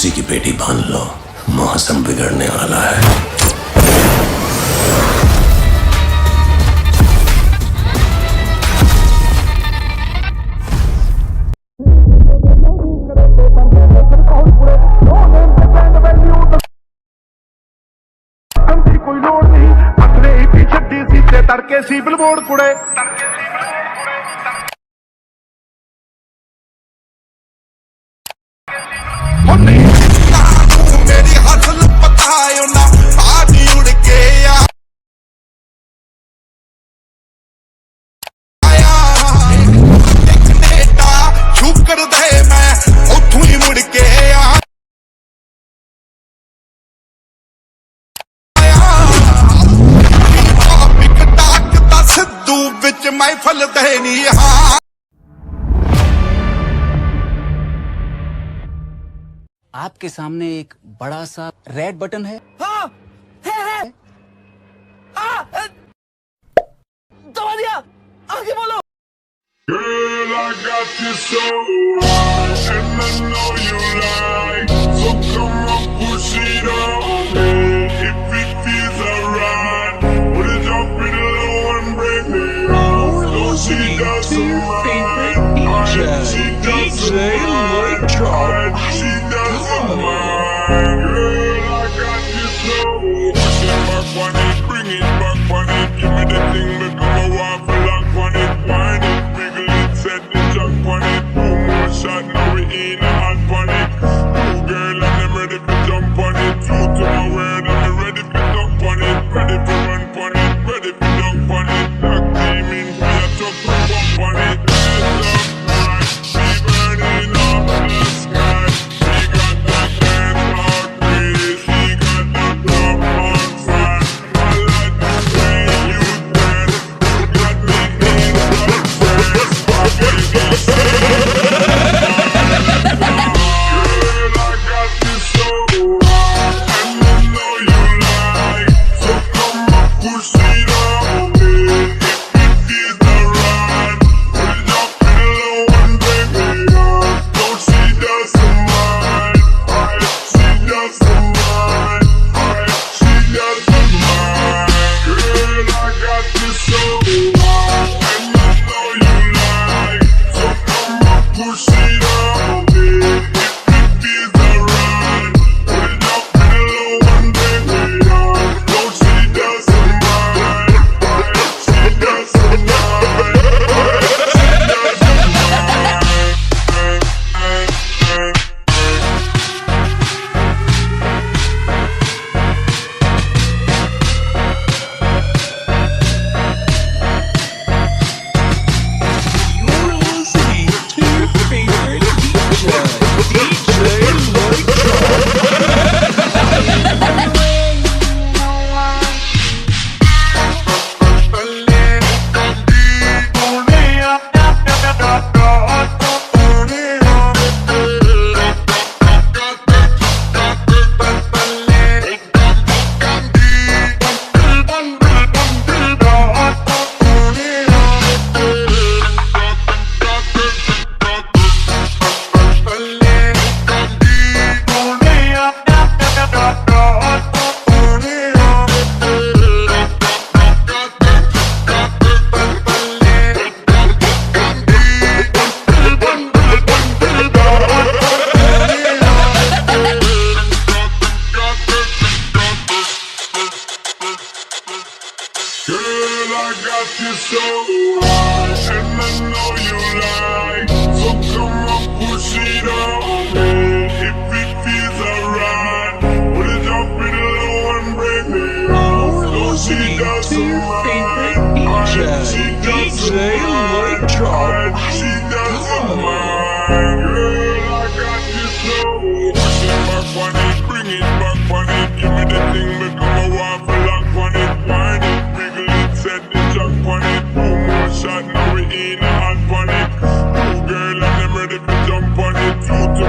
उसी की पेटी बांध लो, मौसम बिगड़ने वाला है। कोई लोड़ नहीं अपने ही पीछे सीधे तड़के सी बिलबोर्ड कुड़े मेरी हसल पतायो ना पानी उड़ के कनेडा शुक्र दे मैं उठू ही मुड़ के महफल देनी। हाँ आपके सामने एक बड़ा सा रेड बटन है। हाँ, है। दबा दिया, आगे बोलो। Girl, I got you so high, and I know you like, so come on, push it on me. If it feels alright, put it up in low and break me out. No, she doesn't mind. She doesn't mind. She doesn't mind. Girl, I got you so high. Push it back on it, bring it back on it. Give me the thing, become a waffle lock on it, wind it. Set the jump on it, 2 more shot, now we in a hot on it. 2 girl and I'm ready to jump on it. True to my word, I'm ready to jump on it. Ready to run on it, ready to jump on it. Black team in fire, truck to bump on it. Heads up, right, we burning up the sky. We got that dance out breeze, we got that club on fire. I like the way you dance, you got me in the trance. Girl, I got this so high, and I know you like, so come on, push it on me. If it feels alright, put it up in low and break me up. No, she doesn't mind, she doesn't mind, she doesn't mind. Girl, I got this so high, and I know you like, so come on, push it on me. If it feels alright, put it up in low and break me up. No, she doesn't mind, she doesn't mind, Girl, I got you so high, and I know you like, so come on, push it on me. If it feels alright, put it up in low and break me out. No, she doesn't mind, she doesn't mind, she doesn't mind. Girl, I got you so high. Push it back on it, bring it back on it. Give me the thing, become a waffle lock on it, wind it. Set the jump on it, 2 more shot, now we in a hot on it. 2 girl and I'm ready to jump on it. True to